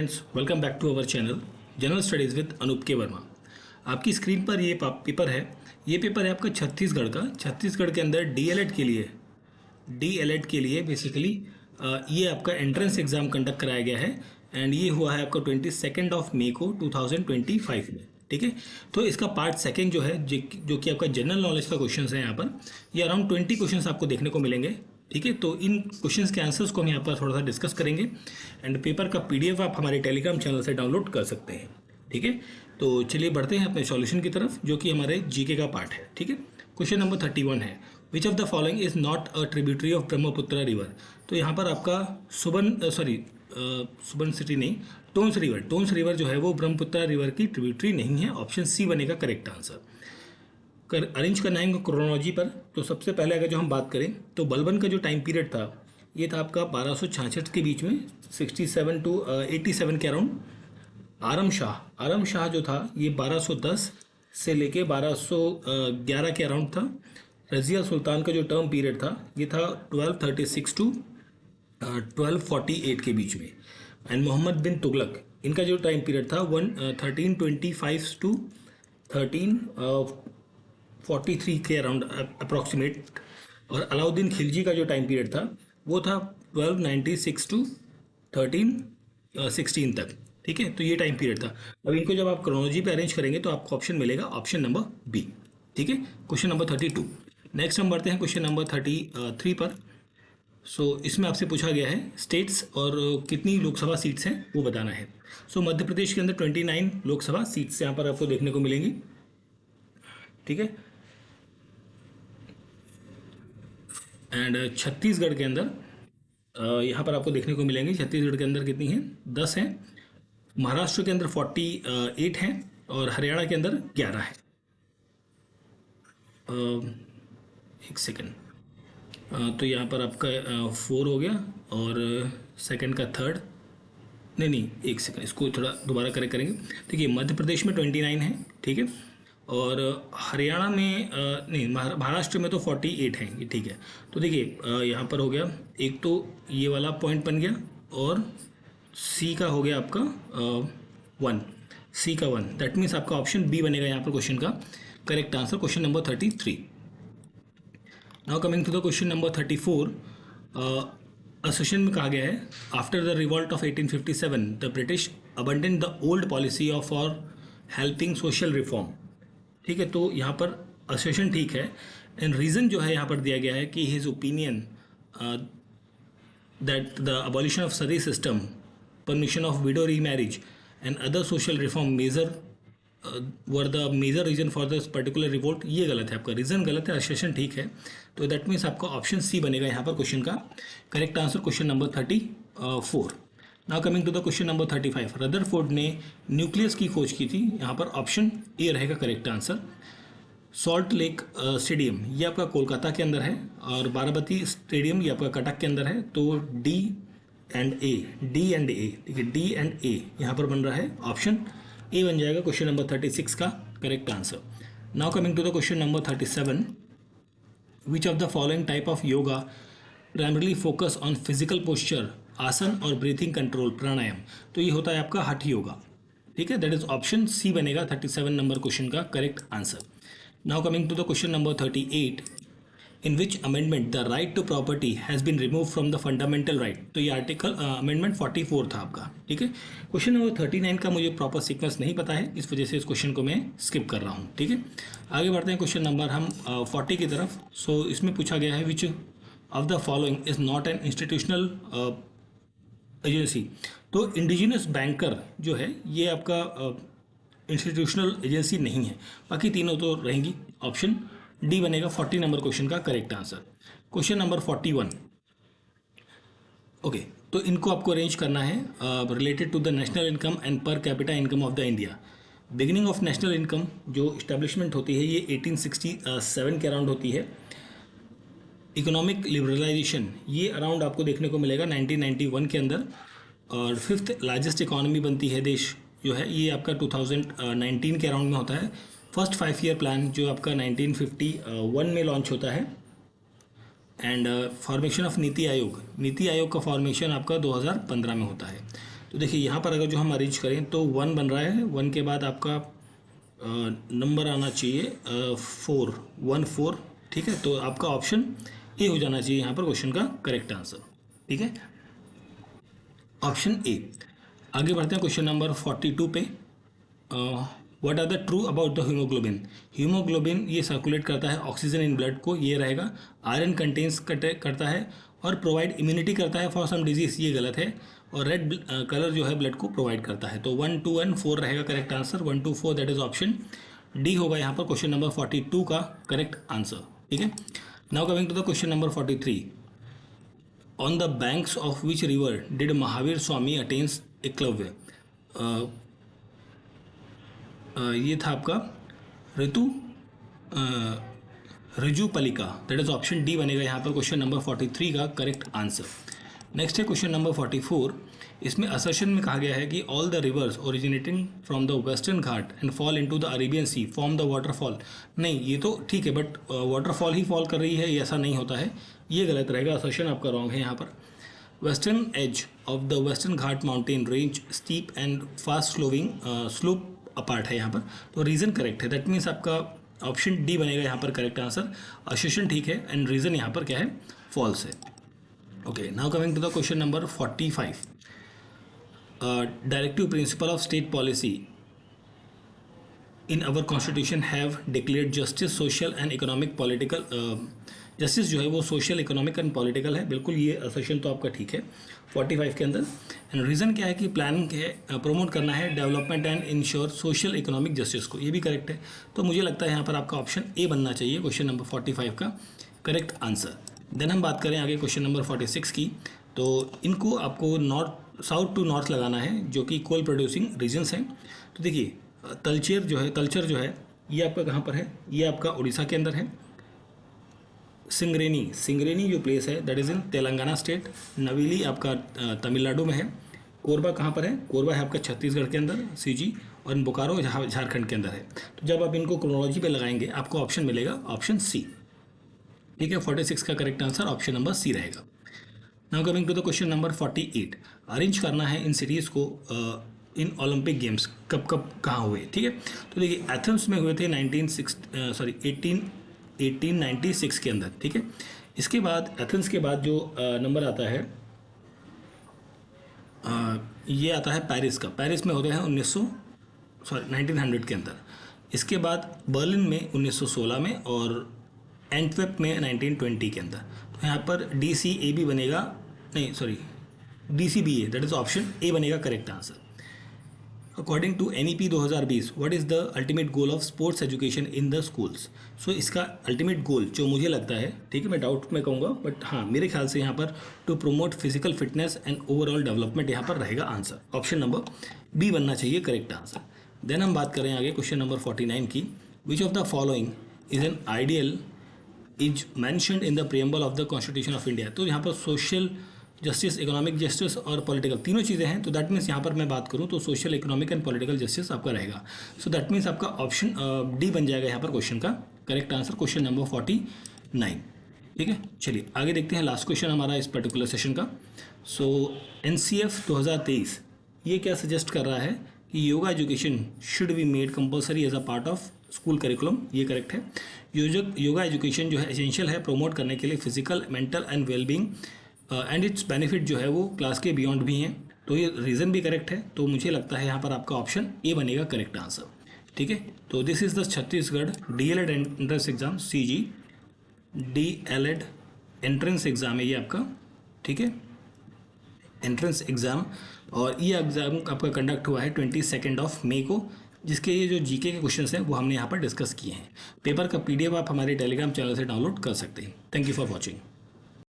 Friends, welcome back to our channel general studies with Anoop K Verma. आपकी screen पर ये paper है। ये पेपर है आपका छत्तीसगढ़ का। छत्तीसगढ़ के अंदर डीएलएड के लिए बेसिकली ये आपका एंट्रेंस एग्ज़ाम कंडक्ट कराया गया है एंड ये हुआ है आपका 22 मई को 2025 में। ठीक है, तो इसका पार्ट सेकेंड जो है जो कि आपका जनरल नॉलेज का क्वेश्चन है। यहाँ पर ये अराउंड 20 क्वेश्चन आपको देखने को मिलेंगे। ठीक है, तो इन क्वेश्चंस के आंसर्स को हम यहाँ पर थोड़ा सा डिस्कस करेंगे एंड पेपर का पीडीएफ आप हमारे टेलीग्राम चैनल से डाउनलोड कर सकते हैं। ठीक है, तो चलिए बढ़ते हैं अपने सॉल्यूशन की तरफ, जो कि हमारे जीके का पार्ट है। ठीक है, क्वेश्चन नंबर 31 है, विच of the following is not a tributary of Brahmaputra river. तो यहाँ पर आपका सुबन सिटी नहीं, टोन्स रिवर जो है वो ब्रह्मपुत्र रिवर की ट्रिब्यूटरी नहीं है। ऑप्शन सी बनेगा करेक्ट आंसर। अरेंज करना है क्रोनोलॉजी पर। तो सबसे पहले अगर जो हम बात करें तो बलबन का जो टाइम पीरियड था ये था आपका 1266 के बीच में, 67 टू 87 के अराउंड। आरम शाह जो था ये 1210 से लेके 1211 के अराउंड था। रज़िया सुल्तान का जो टर्म पीरियड था ये था 1236 टू 1248 के बीच में। एंड मोहम्मद बिन तुगलक, इनका जो टाइम पीरियड था 1325 टू 1343 के अराउंड अप्रॉक्सीमेट। और अलाउद्दीन खिलजी का जो टाइम पीरियड था वो था 1296 टू 1316 तक। ठीक है, तो ये टाइम पीरियड था। अब इनको जब आप क्रोनोलॉजी पे अरेंज करेंगे तो आपको ऑप्शन मिलेगा ऑप्शन नंबर बी। ठीक है, क्वेश्चन नंबर 32। नेक्स्ट हम बढ़ते हैं क्वेश्चन नंबर 33 पर। इसमें आपसे पूछा गया है स्टेट्स और कितनी लोकसभा सीट्स हैं वो बताना है। मध्य प्रदेश के अंदर 29 लोकसभा सीट्स यहाँ पर आपको देखने को मिलेंगी। ठीक है, एंड छत्तीसगढ़ के अंदर यहाँ पर आपको देखने को मिलेंगे। छत्तीसगढ़ के अंदर कितनी हैं? 10 हैं। महाराष्ट्र के अंदर 48 हैं और हरियाणा के अंदर 11 है। एक सेकेंड, तो यहाँ पर आपका 4 हो गया और सेकंड का थर्ड, नहीं, एक सेकंड, इसको थोड़ा दोबारा करेक्ट करेंगे। देखिए, मध्य प्रदेश में 29 है। ठीक है, और हरियाणा में नहीं, महाराष्ट्र में तो 48 हैं ये। ठीक है, तो देखिए यहाँ पर हो गया एक, तो ये वाला पॉइंट बन गया और सी का हो गया आपका 1, सी का 1। दैट मीन्स आपका ऑप्शन बी बनेगा यहाँ पर क्वेश्चन का correct answer, question number 33। Now coming to the question number 34। Session में कहा गया है after the revolt of 1857 the British abandon the old policy of for helping social reform. ठीक है, तो यहाँ पर असोसिएशन ठीक है एंड रीज़न जो है यहाँ पर दिया गया है कि his opinion that the abolition of sati system, permission of widow remarriage and other social reform major were the major reason for this particular revolt. ये गलत है, आपका रीज़न गलत है, असोसिएशन ठीक है। तो दैट मीन्स आपका ऑप्शन सी बनेगा यहाँ पर क्वेश्चन का correct answer, question number 34। Now coming to the question number 35। Rutherford ने न्यूक्लियस की खोज की थी। यहाँ पर ऑप्शन ए रहेगा correct answer. Salt Lake Stadium ये आपका कोलकाता के अंदर है और बाराबती स्टेडियम ये आपका कटक के अंदर है। तो डी एंड ए, ठीक है, डी एंड ए यहाँ पर बन रहा है, ऑप्शन ए बन जाएगा क्वेश्चन नंबर 36 का correct answer. Now coming to the question number 37। Which of the following type of yoga primarily focus on physical posture, आसन और ब्रीथिंग कंट्रोल, प्राणायाम। तो ये होता है आपका हठ योगा। ठीक है, दैट इज ऑप्शन सी बनेगा 37 नंबर क्वेश्चन का correct answer. Now coming to the question number 38। In which amendment the right to property has been remove from the fundamental right. तो ये आर्टिकल अमेंडमेंट 44 था आपका। ठीक है, क्वेश्चन नंबर 39 का मुझे प्रॉपर सीक्वेंस नहीं पता है, इस वजह से इस क्वेश्चन को मैं स्किप कर रहा हूँ। ठीक है, आगे बढ़ते हैं क्वेश्चन नंबर हम 40 की तरफ। इसमें पूछा गया है विच of the following is not an institutional agency. तो इंडिजिनस बैंकर जो है ये आपका इंस्टीट्यूशनल एजेंसी नहीं है, बाकी तीनों तो रहेंगी। ऑप्शन डी बनेगा 40 नंबर क्वेश्चन का correct answer. Question number 41। Okay, तो इनको आपको अरेंज करना है related to the national income and per capita income of the India. Beginning of national income जो इस्टेब्लिशमेंट होती है ये 1867 के अराउंड होती है। इकोनॉमिक लिबरलाइजेशन ये अराउंड आपको देखने को मिलेगा 1991 के अंदर। और फिफ्थ लार्जेस्ट इकोनॉमी बनती है देश जो है ये आपका 2019 के अराउंड में होता है। फर्स्ट 5 ईयर प्लान जो आपका 1951 में लॉन्च होता है। And formation of NITI Aayog का फॉर्मेशन आपका 2015 में होता है। तो देखिए यहाँ पर अगर जो हम अरेंज करें तो 1 बन रहा है, 1 के बाद आपका नंबर आना चाहिए 4, 1 4, ठीक है। तो आपका ऑप्शन ए हो जाना चाहिए यहाँ पर क्वेश्चन का करेक्ट आंसर, ठीक है, ऑप्शन ए। आगे बढ़ते हैं क्वेश्चन नंबर 42 पे। What are the true about the haemoglobin. Haemoglobin ये सर्कुलेट करता है ऑक्सीजन इन ब्लड को, ये रहेगा। आयरन कंटेन्स करता है और प्रोवाइड इम्यूनिटी करता है फॉर सम डिजीज, ये गलत है। और रेड कलर जो है ब्लड को प्रोवाइड करता है। तो 1 2 एंड 4 रहेगा correct answer, 1 2 4, that is option D होगा यहाँ पर क्वेश्चन नंबर 42 का करेक्ट आंसर, ठीक है। Now coming to the question number 43। On the banks of which river did Mahavir Swami attains Eklavya. ये था आपका Rijupalika, that is option D बनेगा यहाँ पर क्वेश्चन नंबर 43 का करेक्ट आंसर। नेक्स्ट है क्वेश्चन नंबर 44। इसमें असर्शन में कहा गया है कि all the rivers originating from the western Ghat and fall into the Arabian sea form the waterfall. नहीं, ये तो ठीक है, बट वाटरफॉल ही फॉल कर रही है, ये ऐसा नहीं होता है, ये गलत रहेगा, असर्शन आपका रॉन्ग है यहाँ पर। Western edge of the western घाट mountain range steep and fast slowing slope apart है यहाँ पर, तो रीज़न करेक्ट है। दैट मीन्स आपका ऑप्शन डी बनेगा यहाँ पर करेक्ट आंसर। असर्शन ठीक है एंड रीज़न यहाँ पर क्या है, फॉल्स है। Okay, now coming to the question number 45। Directive principle of state policy in our constitution have declared justice social and economic political. Justice जो है वो सोशल, इकोनॉमिक एंड पॉलिटिकल है, बिल्कुल ये असर्शन तो आपका ठीक है 45 के अंदर। एंड रीज़न क्या है कि प्लानिंग है, प्रमोट करना है development and ensure social economic justice को, ये भी करेक्ट है। तो मुझे लगता है यहाँ पर आपका ऑप्शन ए बनना चाहिए क्वेश्चन नंबर 45 का करेक्ट आंसर। देन हम बात करें आगे क्वेश्चन नंबर 46 की। तो इनको आपको साउथ टू नॉर्थ लगाना है, जो कि कोल प्रोड्यूसिंग रीजन्स हैं। तो देखिए तलचर जो है ये आपका कहाँ पर है, ये आपका उड़ीसा के अंदर है। सिंगरेनी जो प्लेस है that is in Telangana state. नवेली आपका तमिलनाडु में है। कोरबा कहाँ पर है, कोरबा है आपका छत्तीसगढ़ के अंदर सीजी, और बोकारो झारखंड के अंदर है। तो जब आप इनको क्रोनोलॉजी पे लगाएंगे आपको ऑप्शन मिलेगा ऑप्शन सी, ठीक है। 46 का correct answer option number C रहेगा। Now coming to the question number 48। Arrange करना है इन सिटीज़ को इन ओलंपिक गेम्स कब कहाँ हुए, ठीक है। तो देखिए एथेंस में हुए थे 1896 के अंदर, ठीक है। इसके बाद एथेंस के बाद जो नंबर आता है ये आता है पेरिस का। पेरिस में होते हैं 1900 के अंदर। इसके बाद बर्लिन में 1916 में और एंटवर्प में 1920 के अंदर। तो यहाँ पर DCAB बनेगा, नहीं sorry DCBA, that is option A बनेगा correct answer. According to NEP 2020 what is the ultimate goal of sports education in the schools. So इसका अल्टीमेट गोल जो मुझे लगता है, ठीक है, मैं डाउट में कहूँगा, बट हाँ मेरे ख्याल से यहाँ पर to promote physical fitness and overall development यहाँ पर रहेगा आंसर। ऑप्शन नंबर बी बनना चाहिए करेक्ट आंसर। देन हम बात करें आगे क्वेश्चन नंबर 49 की। विच of the following is an ideal is mentioned in the preamble of the constitution of India. तो यहाँ पर सोशल जस्टिस, इकोनॉमिक जस्टिस और पॉलिटिकल तीनों चीज़ें हैं। तो दैट मीन्स यहाँ पर मैं बात करूँ तो social, economic and political justice आपका रहेगा। सो दैट मीन्स आपका ऑप्शन डी बन जाएगा यहाँ पर क्वेश्चन का करेक्ट आंसर, क्वेश्चन नंबर 49, ठीक है। चलिए आगे देखते हैं लास्ट क्वेश्चन हमारा इस पर्टिकुलर सेशन का। सो NCF 2023 ये क्या सजेस्ट कर रहा है कि yoga education should be made compulsory as a part of school curriculum, ये करेक्ट है। योगा एजुकेशन जो है एसेंशियल है प्रमोट करने के लिए physical, mental and wellbeing and it's benefit जो है वो क्लास के बियॉन्ड भी हैं। तो ये रीज़न भी करेक्ट है। तो मुझे लगता है यहाँ पर आपका ऑप्शन ए बनेगा करेक्ट आंसर, ठीक है। तो this is the Chhattisgarh DLED entrance exam, CG DLED entrance exam है ये आपका, ठीक है, एंट्रेंस एग्ज़ाम। और ये एग्ज़ाम आपका कंडक्ट हुआ है 22 मई को, जिसके ये जो GK के क्वेश्चंस हैं वो हमने यहाँ पर डिस्कस किए हैं। पेपर का PDF आप हमारे टेलीग्राम चैनल से डाउनलोड कर सकते हैं। Thank you for watching.